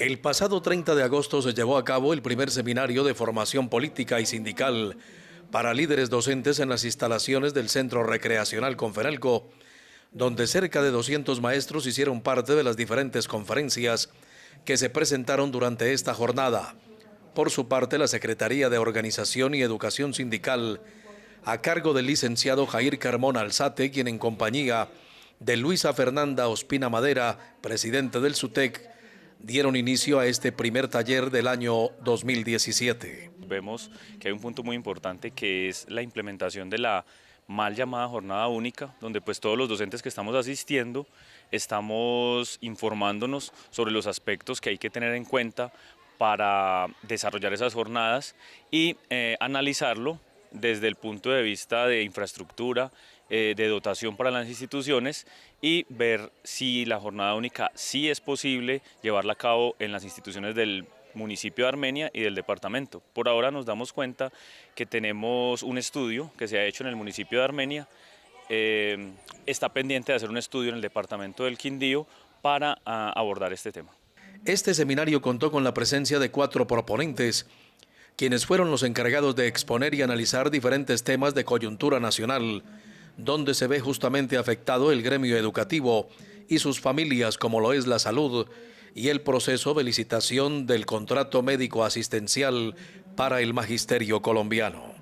El pasado 30 de agosto se llevó a cabo el primer seminario de formación política y sindical para líderes docentes en las instalaciones del Centro Recreacional Confenalco, donde cerca de 200 maestros hicieron parte de las diferentes conferencias que se presentaron durante esta jornada. Por su parte, la Secretaría de Organización y Educación Sindical, a cargo del licenciado Jair Carmona Alzate, quien en compañía de Luisa Fernanda Ospina Madera, presidente del SUTEC, dieron inicio a este primer taller del año 2017. Vemos que hay un punto muy importante que es la implementación de la mal llamada jornada única, donde pues todos los docentes que estamos asistiendo estamos informándonos sobre los aspectos que hay que tener en cuenta para desarrollar esas jornadas y analizarlo desde el punto de vista de infraestructura, de dotación para las instituciones y ver si la jornada única sí es posible llevarla a cabo en las instituciones del municipio de Armenia y del departamento. Por ahora nos damos cuenta que tenemos un estudio que se ha hecho en el municipio de Armenia, está pendiente de hacer un estudio en el departamento del Quindío para abordar este tema. Este seminario contó con la presencia de 4 proponentes, quienes fueron los encargados de exponer y analizar diferentes temas de coyuntura nacional, donde se ve justamente afectado el gremio educativo y sus familias, como lo es la salud y el proceso de licitación del contrato médico asistencial para el magisterio colombiano.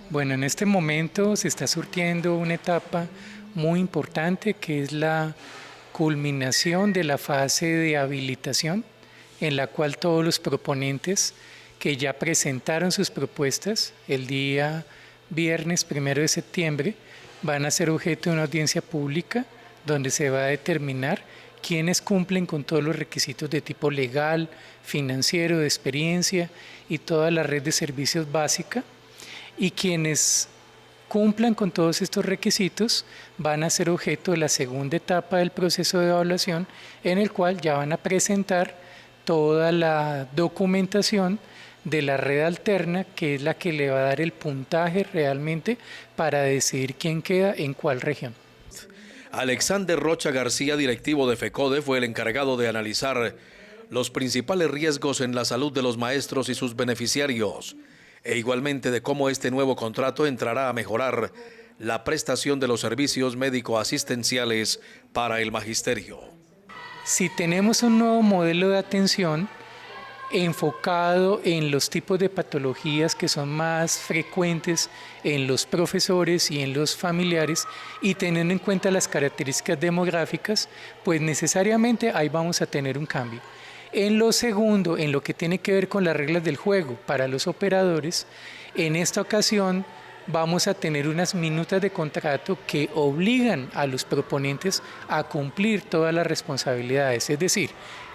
Bueno, en este momento se está surtiendo una etapa muy importante que es la culminación de la fase de habilitación, en la cual todos los proponentes que ya presentaron sus propuestas el día viernes 1 de septiembre van a ser objeto de una audiencia pública donde se va a determinar quiénes cumplen con todos los requisitos de tipo legal, financiero, de experiencia y toda la red de servicios básica, y quienes cumplan con todos estos requisitos van a ser objeto de la segunda etapa del proceso de evaluación, en el cual ya van a presentar toda la documentación de la red alterna, que es la que le va a dar el puntaje realmente para decidir quién queda en cuál región. Alexander Rocha García, directivo de FECODE, fue el encargado de analizar los principales riesgos en la salud de los maestros y sus beneficiarios, e igualmente de cómo este nuevo contrato entrará a mejorar la prestación de los servicios médico-asistenciales para el magisterio. Si tenemos un nuevo modelo de atención enfocado en los tipos de patologías que son más frecuentes en los profesores y en los familiares, y teniendo en cuenta las características demográficas, pues necesariamente ahí vamos a tener un cambio. En lo segundo, en lo que tiene que ver con las reglas del juego para los operadores, en esta ocasión vamos a tener unas minutas de contrato que obligan a los proponentes a cumplir todas las responsabilidades, es decir,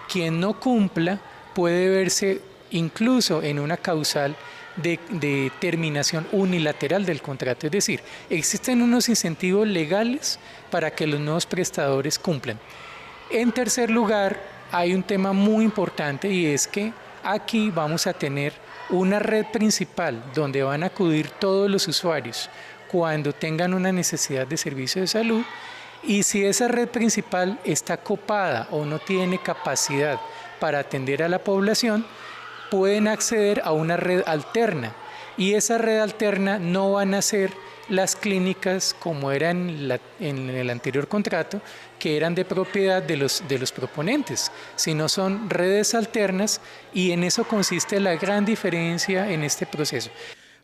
quien no cumpla puede verse incluso en una causal de terminación unilateral del contrato, es decir, existen unos incentivos legales para que los nuevos prestadores cumplan. En tercer lugar, hay un tema muy importante, y es que aquí vamos a tener una red principal donde van a acudir todos los usuarios cuando tengan una necesidad de servicio de salud, y si esa red principal está copada o no tiene capacidad para atender a la población, pueden acceder a una red alterna, y esa red alterna no van a ser las clínicas como eran en el anterior contrato, que eran de propiedad de los proponentes, sino son redes alternas, y en eso consiste la gran diferencia en este proceso.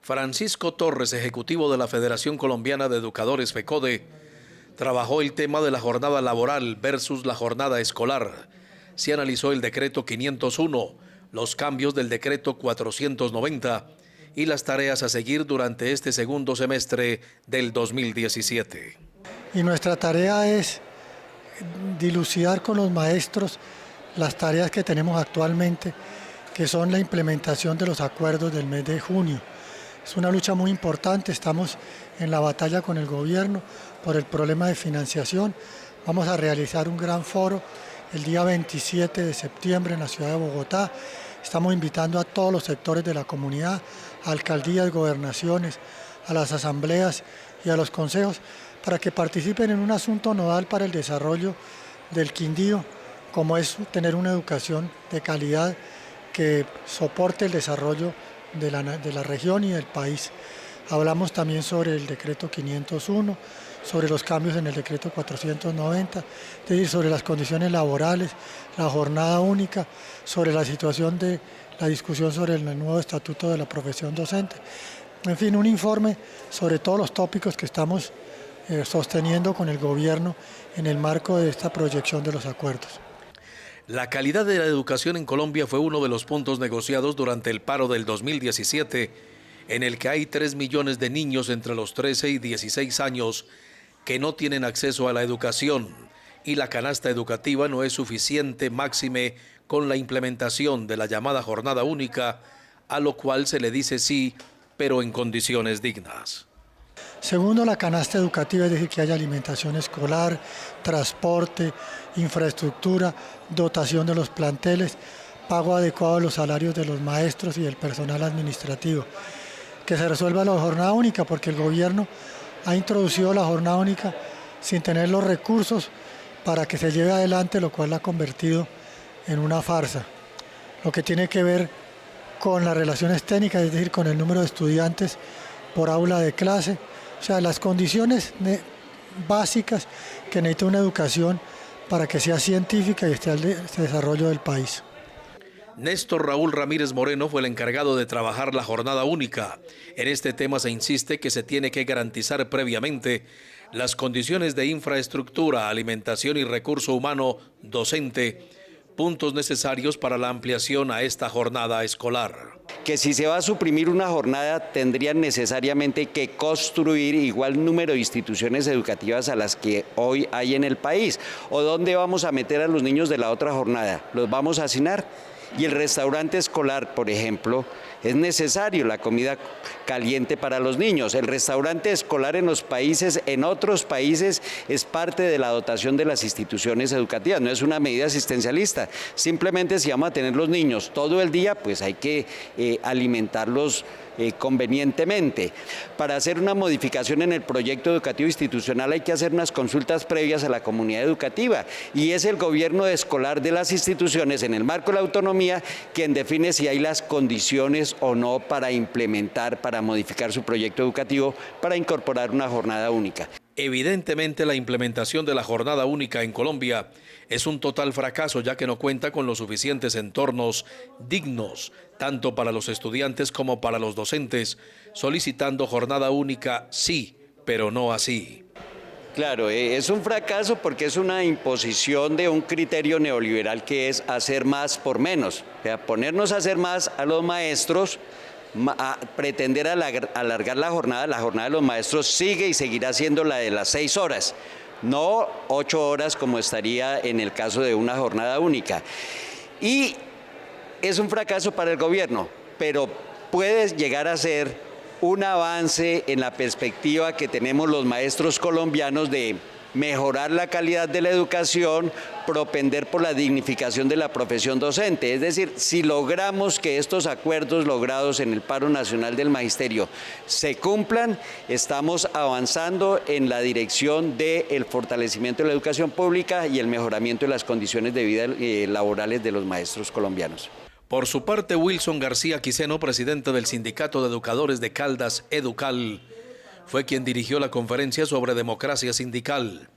Francisco Torres, ejecutivo de la Federación Colombiana de Educadores FECODE, trabajó el tema de la jornada laboral versus la jornada escolar. Se analizó el decreto 501, los cambios del decreto 490 y las tareas a seguir durante este segundo semestre del 2017. Y nuestra tarea es dilucidar con los maestros las tareas que tenemos actualmente, que son la implementación de los acuerdos del mes de junio. Es una lucha muy importante, estamos en la batalla con el gobierno por el problema de financiación. Vamos a realizar un gran foro el día 27 de septiembre en la ciudad de Bogotá. Estamos invitando a todos los sectores de la comunidad, a alcaldías, gobernaciones, a las asambleas y a los consejos, para que participen en un asunto nodal para el desarrollo del Quindío, como es tener una educación de calidad que soporte el desarrollo de la región y del país. Hablamos también sobre el decreto 501, sobre los cambios en el decreto 490, es decir, sobre las condiciones laborales, la jornada única, sobre la situación de la discusión sobre el nuevo estatuto de la profesión docente. En fin, un informe sobre todos los tópicos que estamos sosteniendo con el gobierno en el marco de esta proyección de los acuerdos. La calidad de la educación en Colombia fue uno de los puntos negociados durante el paro del 2017, en el que hay 3 millones de niños entre los 13 y 16 años que no tienen acceso a la educación y la canasta educativa no es suficiente máxime con la implementación de la llamada jornada única, a lo cual se le dice sí, pero en condiciones dignas. Segundo, la canasta educativa, es decir, que haya alimentación escolar, transporte, infraestructura, dotación de los planteles, pago adecuado de los salarios de los maestros y del personal administrativo. Que se resuelva la jornada única, porque el gobierno ha introducido la jornada única sin tener los recursos para que se lleve adelante, lo cual la ha convertido en una farsa. Lo que tiene que ver con las relaciones técnicas, es decir, con el número de estudiantes por aula de clase, o sea, las condiciones básicas que necesita una educación para que sea científica y esté al desarrollo del país. Néstor Raúl Ramírez Moreno fue el encargado de trabajar la jornada única. En este tema se insiste que se tiene que garantizar previamente las condiciones de infraestructura, alimentación y recurso humano docente, puntos necesarios para la ampliación a esta jornada escolar. Que si se va a suprimir una jornada, tendrían necesariamente que construir igual número de instituciones educativas a las que hoy hay en el país. ¿O dónde vamos a meter a los niños de la otra jornada? ¿Los vamos a hacinar? Y el restaurante escolar, por ejemplo, es necesario la comida caliente para los niños. El restaurante escolar en otros países, es parte de la dotación de las instituciones educativas, no es una medida asistencialista. Simplemente si vamos a tener los niños todo el día, pues hay que alimentarlos convenientemente. Para hacer una modificación en el proyecto educativo institucional hay que hacer unas consultas previas a la comunidad educativa y es el gobierno escolar de las instituciones en el marco de la autonomía quien define si hay las condiciones o no para implementar, para modificar su proyecto educativo, para incorporar una jornada única. Evidentemente, la implementación de la jornada única en Colombia es un total fracaso, ya que no cuenta con los suficientes entornos dignos, tanto para los estudiantes como para los docentes, solicitando jornada única sí, pero no así. Claro, es un fracaso porque es una imposición de un criterio neoliberal que es hacer más por menos, o sea, ponernos a hacer más a los maestros, a pretender alargar la jornada de los maestros sigue y seguirá siendo la de las 6 horas, no 8 horas como estaría en el caso de una jornada única. Y es un fracaso para el gobierno, pero puede llegar a ser un avance en la perspectiva que tenemos los maestros colombianos de mejorar la calidad de la educación, propender por la dignificación de la profesión docente. Es decir, si logramos que estos acuerdos logrados en el paro nacional del magisterio se cumplan, estamos avanzando en la dirección del fortalecimiento de la educación pública y el mejoramiento de las condiciones de vida laborales de los maestros colombianos. Por su parte, Wilson García Quiseno, presidente del Sindicato de Educadores de Caldas, Educal, fue quien dirigió la conferencia sobre democracia sindical,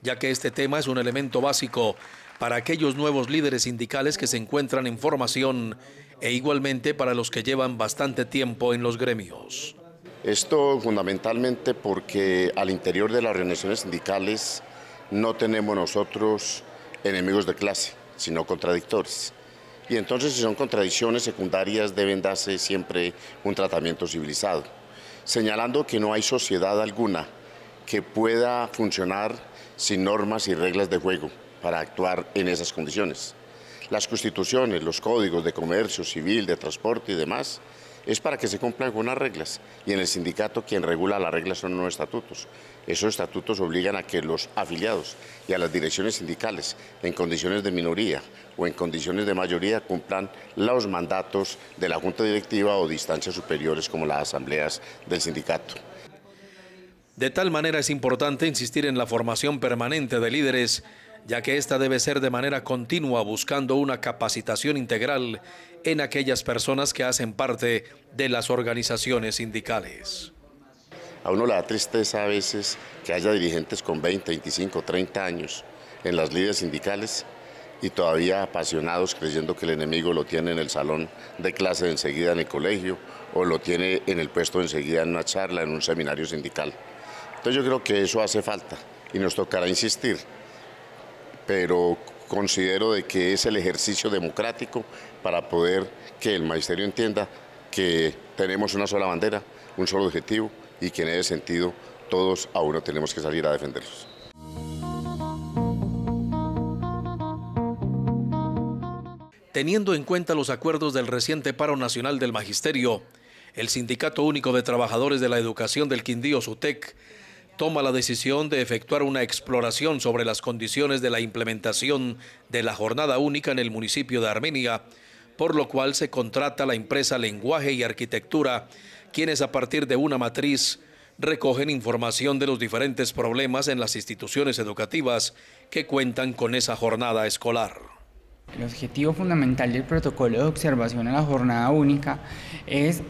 ya que este tema es un elemento básico para aquellos nuevos líderes sindicales que se encuentran en formación e igualmente para los que llevan bastante tiempo en los gremios. Esto fundamentalmente porque al interior de las organizaciones sindicales no tenemos nosotros enemigos de clase, sino contradictores. Y entonces si son contradicciones secundarias deben darse siempre un tratamiento civilizado, señalando que no hay sociedad alguna que pueda funcionar sin normas y reglas de juego para actuar en esas condiciones. Las constituciones, los códigos de comercio, civil, de transporte y demás, es para que se cumplan con unas reglas. Y en el sindicato quien regula las reglas son los estatutos. Esos estatutos obligan a que los afiliados y a las direcciones sindicales, en condiciones de minoría o en condiciones de mayoría, cumplan los mandatos de la Junta Directiva o de instancias superiores como las asambleas del sindicato. De tal manera es importante insistir en la formación permanente de líderes, ya que esta debe ser de manera continua buscando una capacitación integral en aquellas personas que hacen parte de las organizaciones sindicales. A uno le da tristeza a veces que haya dirigentes con 20, 25, 30 años en las líderes sindicales y todavía apasionados creyendo que el enemigo lo tiene en el salón de clase de enseguida en el colegio o lo tiene en el puesto de enseguida en una charla, en un seminario sindical. Entonces yo creo que eso hace falta y nos tocará insistir, pero considero de que es el ejercicio democrático para poder que el magisterio entienda que tenemos una sola bandera, un solo objetivo y que en ese sentido todos a uno tenemos que salir a defenderlos. Teniendo en cuenta los acuerdos del reciente paro nacional del magisterio, el Sindicato Único de Trabajadores de la Educación del Quindío, SUTEC, toma la decisión de efectuar una exploración sobre las condiciones de la implementación de la jornada única en el municipio de Armenia, por lo cual se contrata a la empresa Lenguaje y Arquitectura, quienes a partir de una matriz recogen información de los diferentes problemas en las instituciones educativas que cuentan con esa jornada escolar. El objetivo fundamental del protocolo de observación a la jornada única es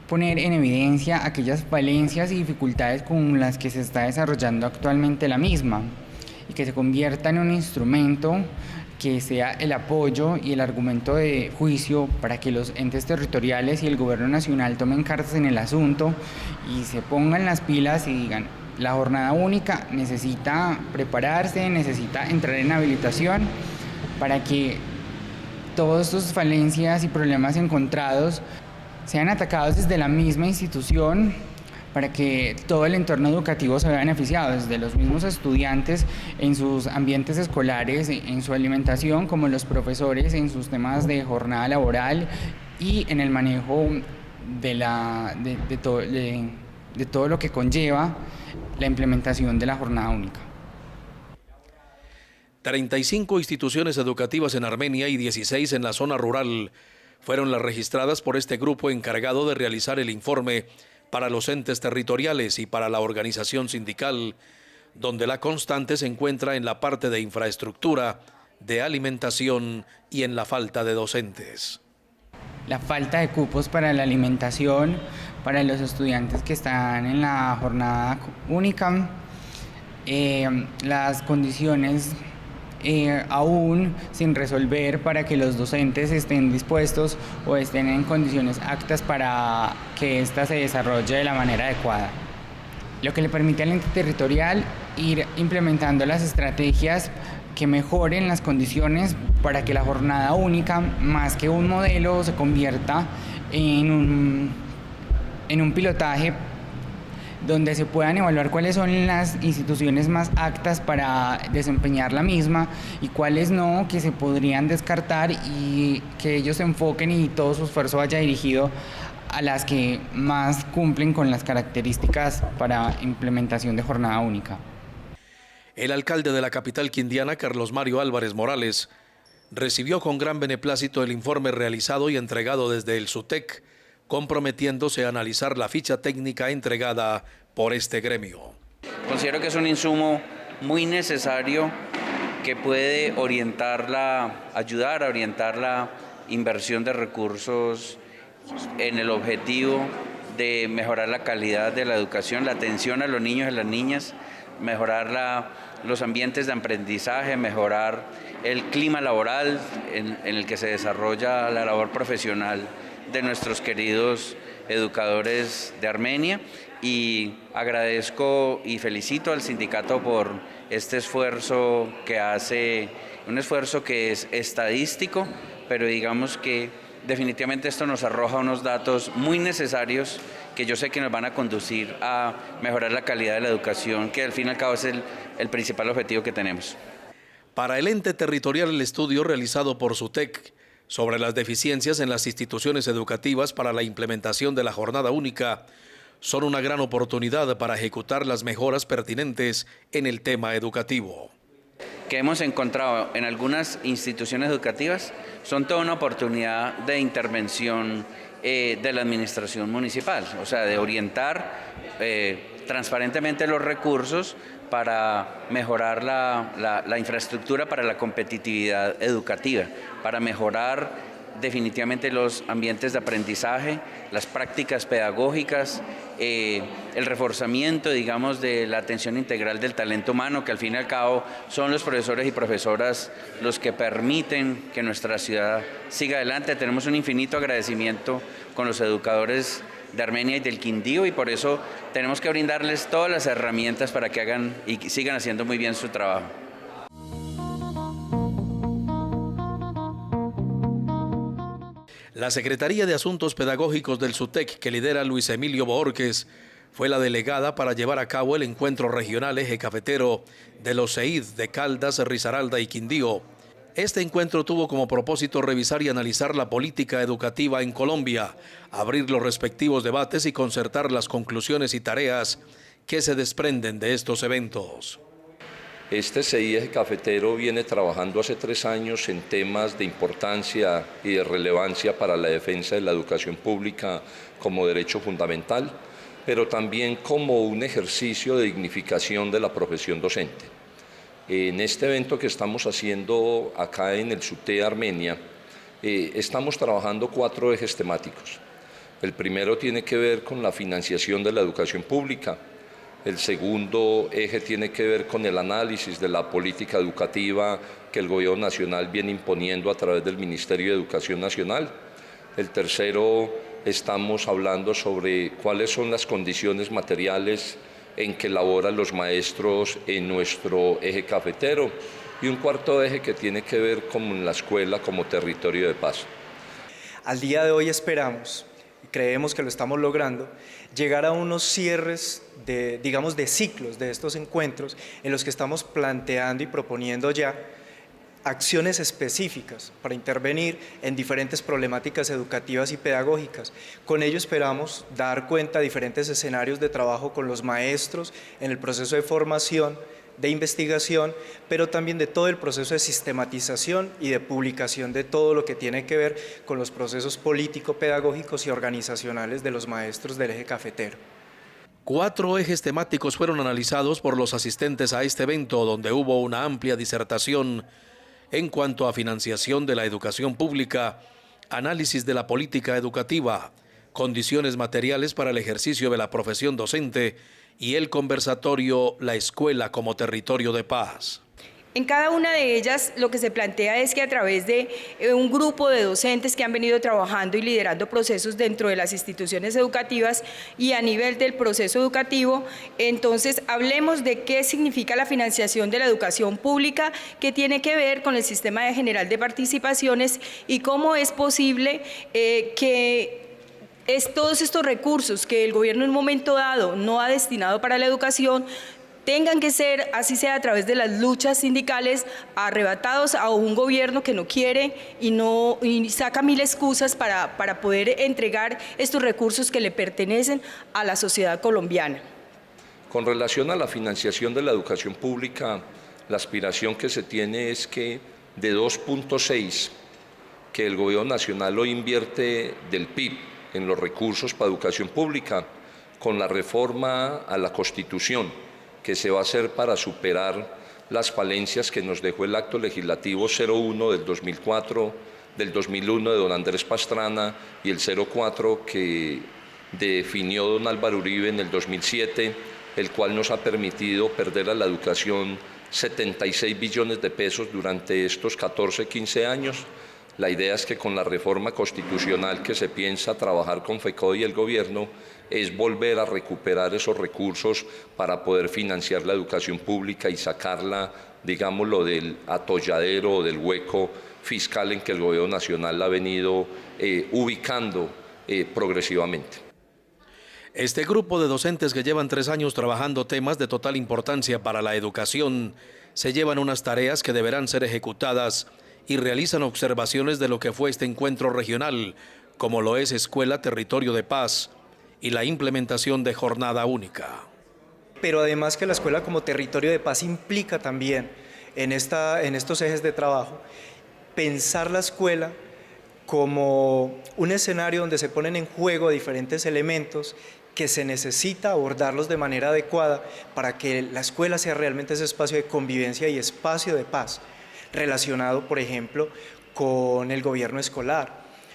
poner en evidencia aquellas falencias y dificultades con las que se está desarrollando actualmente la misma y que se convierta en un instrumento que sea el apoyo y el argumento de juicio para que los entes territoriales y el gobierno nacional tomen cartas en el asunto y se pongan las pilas y digan: la jornada única necesita prepararse, necesita entrar en habilitación para que todas estas falencias y problemas encontrados sean atacados desde la misma institución, para que todo el entorno educativo se vea beneficiado, desde los mismos estudiantes en sus ambientes escolares, en su alimentación, como los profesores en sus temas de jornada laboral y en el manejo de todo lo que conlleva la implementación de la jornada única. 35 instituciones educativas en Armenia y 16 en la zona rural fueron las registradas por este grupo encargado de realizar el informe para los entes territoriales y para la organización sindical, donde la constante se encuentra en la parte de infraestructura, de alimentación y en la falta de docentes. La falta de cupos para la alimentación para los estudiantes que están en la jornada única, las condiciones aún sin resolver para que los docentes estén dispuestos o estén en condiciones aptas para que ésta se desarrolle de la manera adecuada. Lo que le permite al ente territorial ir implementando las estrategias que mejoren las condiciones para que la jornada única, más que un modelo, se convierta en un pilotaje donde se puedan evaluar cuáles son las instituciones más aptas para desempeñar la misma y cuáles no, que se podrían descartar, y que ellos se enfoquen y todo su esfuerzo vaya dirigido a las que más cumplen con las características para implementación de jornada única. El alcalde de la capital quindiana, Carlos Mario Álvarez Morales, recibió con gran beneplácito el informe realizado y entregado desde el SUTEC, comprometiéndose a analizar la ficha técnica entregada por este gremio. Considero que es un insumo muy necesario que puede ayudar a orientar la inversión de recursos en el objetivo de mejorar la calidad de la educación, la atención a los niños y las niñas, mejorar los ambientes de aprendizaje, mejorar el clima laboral en el que se desarrolla la labor profesional de nuestros queridos educadores de Armenia, y agradezco y felicito al sindicato por este esfuerzo que hace, un esfuerzo que es estadístico, pero digamos que definitivamente esto nos arroja unos datos muy necesarios que yo sé que nos van a conducir a mejorar la calidad de la educación, que al fin y al cabo es el principal objetivo que tenemos. Para el ente territorial, el estudio realizado por SUTEC sobre las deficiencias en las instituciones educativas para la implementación de la jornada única son una gran oportunidad para ejecutar las mejoras pertinentes en el tema educativo. Que hemos encontrado en algunas instituciones educativas son toda una oportunidad de intervención de la administración municipal, o sea, de orientar transparentemente los recursos para mejorar la infraestructura para la competitividad educativa, para mejorar definitivamente los ambientes de aprendizaje, las prácticas pedagógicas, el reforzamiento, digamos, de la atención integral del talento humano, que al fin y al cabo son los profesores y profesoras los que permiten que nuestra ciudad siga adelante. Tenemos un infinito agradecimiento con los educadores de Armenia y del Quindío, y por eso tenemos que brindarles todas las herramientas para que hagan y sigan haciendo muy bien su trabajo. La Secretaría de Asuntos Pedagógicos del SUTEC, que lidera Luis Emilio Bohórquez, fue la delegada para llevar a cabo el encuentro regional Eje Cafetero de los CEID de Caldas, Risaralda y Quindío. Este encuentro tuvo como propósito revisar y analizar la política educativa en Colombia, abrir los respectivos debates y concertar las conclusiones y tareas que se desprenden de estos eventos. Este CEID Eje Cafetero viene trabajando hace 3 años en temas de importancia y de relevancia para la defensa de la educación pública como derecho fundamental, pero también como un ejercicio de dignificación de la profesión docente. En este evento que estamos haciendo acá en el SUTE Armenia, estamos trabajando 4 ejes temáticos. El primero tiene que ver con la financiación de la educación pública. El segundo eje tiene que ver con el análisis de la política educativa que el Gobierno Nacional viene imponiendo a través del Ministerio de Educación Nacional. El tercero, estamos hablando sobre cuáles son las condiciones materiales en que laboran los maestros en nuestro eje cafetero. Y un cuarto eje que tiene que ver con la escuela como territorio de paz. Al día de hoy esperamos, y creemos que lo estamos logrando, llegar a unos cierres de ciclos de estos encuentros en los que estamos planteando y proponiendo ya acciones específicas para intervenir en diferentes problemáticas educativas y pedagógicas. Con ello esperamos dar cuenta de diferentes escenarios de trabajo con los maestros en el proceso de formación, de investigación, pero también de todo el proceso de sistematización y de publicación de todo lo que tiene que ver con los procesos político-pedagógicos y organizacionales de los maestros del eje cafetero. 4 ejes temáticos fueron analizados por los asistentes a este evento, donde hubo una amplia disertación en cuanto a financiación de la educación pública, análisis de la política educativa, condiciones materiales para el ejercicio de la profesión docente y el conversatorio La Escuela como Territorio de Paz. En cada una de ellas lo que se plantea es que a través de un grupo de docentes que han venido trabajando y liderando procesos dentro de las instituciones educativas y a nivel del proceso educativo, entonces hablemos de qué significa la financiación de la educación pública, qué tiene que ver con el sistema general de participaciones y cómo es posible que todos estos recursos que el gobierno en un momento dado no ha destinado para la educación tengan que ser, así sea a través de las luchas sindicales, arrebatados a un gobierno que no quiere y saca 1000 excusas para poder entregar estos recursos que le pertenecen a la sociedad colombiana. Con relación a la financiación de la educación pública, la aspiración que se tiene es que de 2.6 que el Gobierno Nacional hoy invierte del PIB en los recursos para educación pública, con la reforma a la Constitución, que se va a hacer para superar las falencias que nos dejó el acto legislativo 01 del 2004, del 2001 de don Andrés Pastrana y el 04 que definió don Álvaro Uribe en el 2007, el cual nos ha permitido perder a la educación 76 billones de pesos durante estos 14, 15 años. La idea es que con la reforma constitucional que se piensa trabajar con FECODE y el gobierno es volver a recuperar esos recursos para poder financiar la educación pública y sacarla, digámoslo, del atolladero o del hueco fiscal en que el gobierno nacional la ha venido ubicando progresivamente. Este grupo de docentes que llevan 3 años trabajando temas de total importancia para la educación se llevan unas tareas que deberán ser ejecutadas y realizan observaciones de lo que fue este encuentro regional, como lo es Escuela Territorio de Paz y la implementación de jornada única. Pero además que la escuela como territorio de paz implica también en estos ejes de trabajo pensar la escuela como un escenario donde se ponen en juego diferentes elementos que se necesita abordarlos de manera adecuada para que la escuela sea realmente ese espacio de convivencia y espacio de paz, relacionado, por ejemplo, con el gobierno escolar.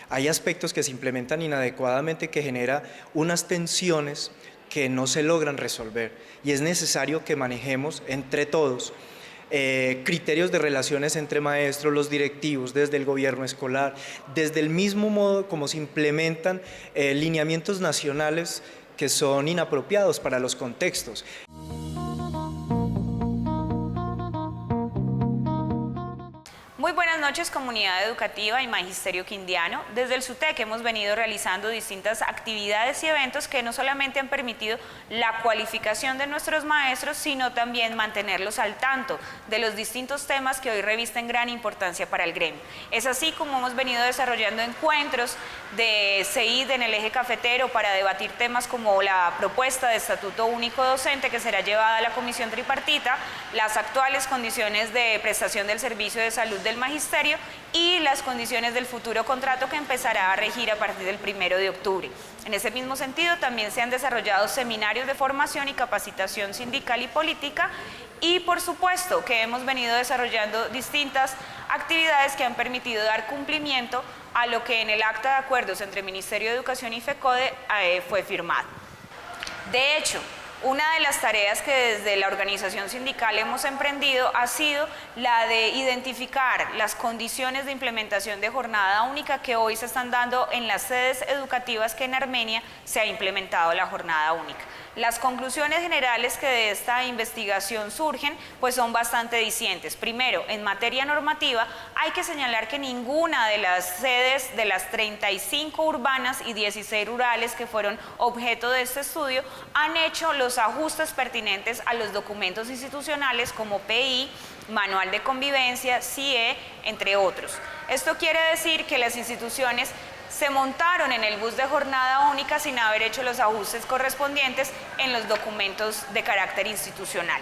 Hay aspectos que se implementan inadecuadamente que genera unas tensiones que no se logran resolver y es necesario que manejemos entre todos criterios de relaciones entre maestros, los directivos, desde el gobierno escolar, desde el mismo modo como se implementan lineamientos nacionales que son inapropiados para los contextos. Muy buenas noches, comunidad educativa y magisterio quindiano. Desde el SUTEC hemos venido realizando distintas actividades y eventos que no solamente han permitido la cualificación de nuestros maestros, sino también mantenerlos al tanto de los distintos temas que hoy revisten gran importancia para el gremio. Es así como hemos venido desarrollando encuentros de CEID en el eje cafetero para debatir temas como la propuesta de estatuto único docente que será llevada a la comisión tripartita, las actuales condiciones de prestación del servicio de salud del magisterio y las condiciones del futuro contrato que empezará a regir a partir del 1 de octubre. En ese mismo sentido, también se han desarrollado seminarios de formación y capacitación sindical y política y, por supuesto, que hemos venido desarrollando distintas actividades que han permitido dar cumplimiento a lo que en el acta de acuerdos entre Ministerio de Educación y FECODE fue firmado. De hecho, una de las tareas que desde la organización sindical hemos emprendido ha sido la de identificar las condiciones de implementación de jornada única que hoy se están dando en las sedes educativas que en Armenia se ha implementado la jornada única. Las conclusiones generales que de esta investigación surgen pues son bastante dicientes. Primero, en materia normativa hay que señalar que ninguna de las sedes de las 35 urbanas y 16 rurales que fueron objeto de este estudio han hecho los ajustes pertinentes a los documentos institucionales como PI, Manual de Convivencia, CIE, entre otros. Esto quiere decir que las instituciones se montaron en el bus de jornada única sin haber hecho los ajustes correspondientes en los documentos de carácter institucional.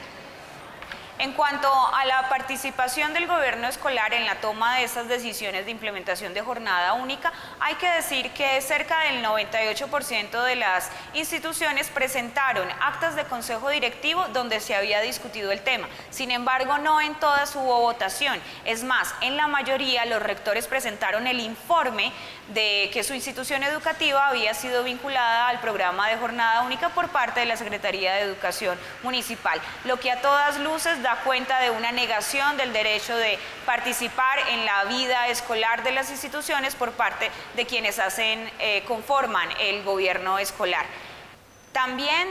En cuanto a la participación del gobierno escolar en la toma de estas decisiones de implementación de jornada única, hay que decir que cerca del 98% de las instituciones presentaron actas de consejo directivo donde se había discutido el tema. Sin embargo, no en todas hubo votación. Es más, en la mayoría los rectores presentaron el informe de que su institución educativa había sido vinculada al programa de jornada única por parte de la Secretaría de Educación Municipal, lo que a todas luces da cuenta de una negación del derecho de participar en la vida escolar de las instituciones por parte de quienes conforman el gobierno escolar. También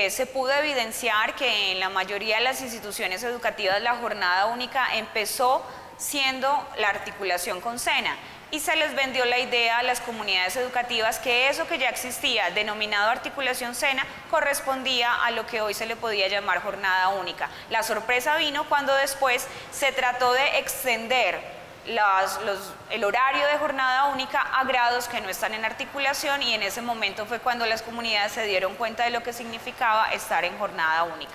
se pudo evidenciar que en la mayoría de las instituciones educativas la jornada única empezó siendo la articulación con SENA y se les vendió la idea a las comunidades educativas que eso que ya existía, denominado articulación SENA, correspondía a lo que hoy se le podía llamar jornada única. La sorpresa vino cuando después se trató de extender el horario de jornada única a grados que no están en articulación y en ese momento fue cuando las comunidades se dieron cuenta de lo que significaba estar en jornada única.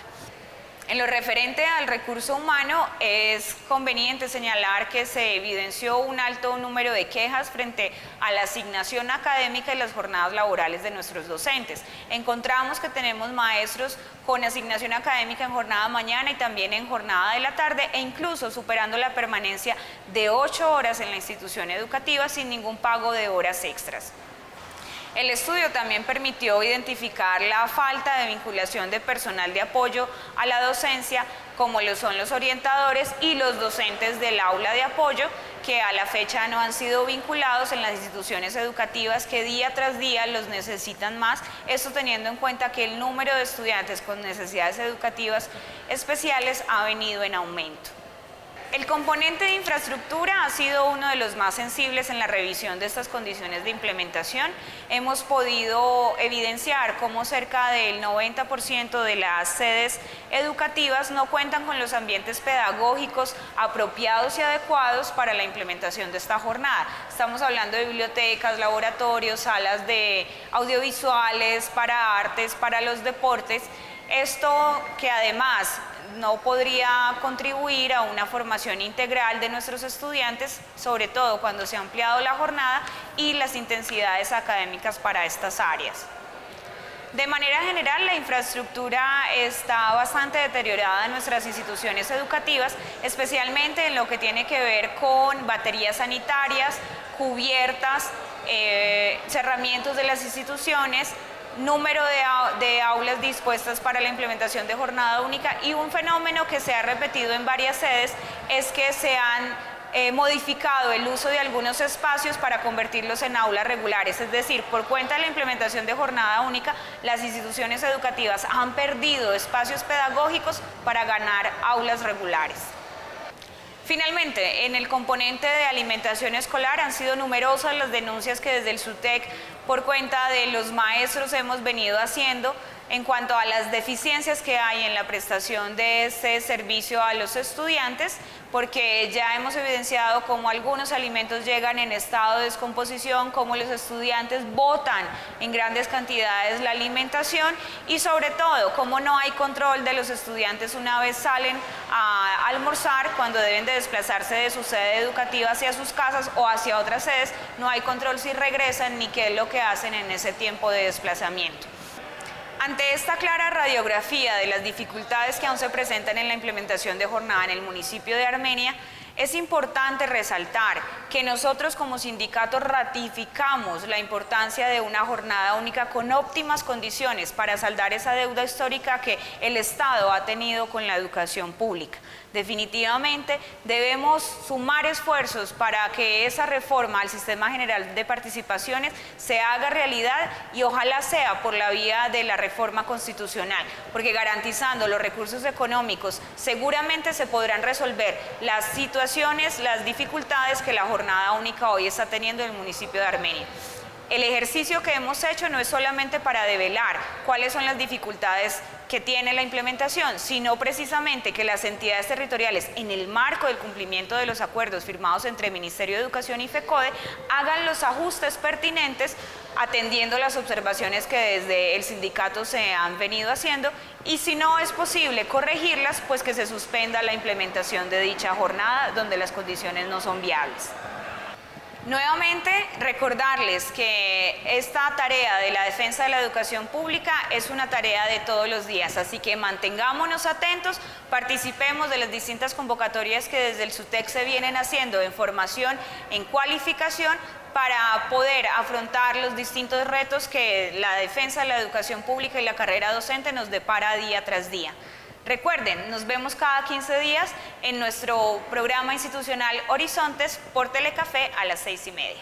En lo referente al recurso humano, es conveniente señalar que se evidenció un alto número de quejas frente a la asignación académica y las jornadas laborales de nuestros docentes. Encontramos que tenemos maestros con asignación académica en jornada mañana y también en jornada de la tarde e incluso superando la permanencia de 8 horas en la institución educativa sin ningún pago de horas extras. El estudio también permitió identificar la falta de vinculación de personal de apoyo a la docencia, como lo son los orientadores y los docentes del aula de apoyo, que a la fecha no han sido vinculados en las instituciones educativas que día tras día los necesitan más, esto teniendo en cuenta que el número de estudiantes con necesidades educativas especiales ha venido en aumento. El componente de infraestructura ha sido uno de los más sensibles en la revisión de estas condiciones de implementación. Hemos podido evidenciar cómo cerca del 90% de las sedes educativas no cuentan con los ambientes pedagógicos apropiados y adecuados para la implementación de esta jornada. Estamos hablando de bibliotecas, laboratorios, salas de audiovisuales, para artes, para los deportes. Esto que además no podría contribuir a una formación integral de nuestros estudiantes, sobre todo cuando se ha ampliado la jornada y las intensidades académicas para estas áreas. De manera general, la infraestructura está bastante deteriorada en nuestras instituciones educativas, especialmente en lo que tiene que ver con baterías sanitarias, cubiertas, cerramientos de las instituciones, número de aulas dispuestas para la implementación de jornada única, y un fenómeno que se ha repetido en varias sedes es que se han modificado el uso de algunos espacios para convertirlos en aulas regulares, es decir, por cuenta de la implementación de jornada única, las instituciones educativas han perdido espacios pedagógicos para ganar aulas regulares. Finalmente, en el componente de alimentación escolar han sido numerosas las denuncias que desde el SUTEC, por cuenta de los maestros, hemos venido haciendo en cuanto a las deficiencias que hay en la prestación de este servicio a los estudiantes, porque ya hemos evidenciado cómo algunos alimentos llegan en estado de descomposición, cómo los estudiantes botan en grandes cantidades la alimentación y sobre todo cómo no hay control de los estudiantes una vez salen a almorzar, cuando deben de desplazarse de su sede educativa hacia sus casas o hacia otras sedes, no hay control si regresan ni qué es lo que hacen en ese tiempo de desplazamiento. Ante esta clara radiografía de las dificultades que aún se presentan en la implementación de jornada en el municipio de Armenia, es importante resaltar que nosotros como sindicato ratificamos la importancia de una jornada única con óptimas condiciones para saldar esa deuda histórica que el Estado ha tenido con la educación pública. Definitivamente debemos sumar esfuerzos para que esa reforma al Sistema General de Participaciones se haga realidad y ojalá sea por la vía de la reforma constitucional, porque garantizando los recursos económicos seguramente se podrán resolver las situaciones, las dificultades que la jornada única hoy está teniendo en el municipio de Armenia. El ejercicio que hemos hecho no es solamente para develar cuáles son las dificultades que tiene la implementación, sino precisamente que las entidades territoriales, en el marco del cumplimiento de los acuerdos firmados entre el Ministerio de Educación y FECODE, hagan los ajustes pertinentes atendiendo las observaciones que desde el sindicato se han venido haciendo, y si no es posible corregirlas, pues que se suspenda la implementación de dicha jornada donde las condiciones no son viables. Nuevamente, recordarles que esta tarea de la defensa de la educación pública es una tarea de todos los días, así que mantengámonos atentos, participemos de las distintas convocatorias que desde el SUTEC se vienen haciendo en formación, en cualificación, para poder afrontar los distintos retos que la defensa de la educación pública y la carrera docente nos depara día tras día. Recuerden, nos vemos cada 15 días en nuestro programa institucional Horizontes por Telecafé a las 6:30.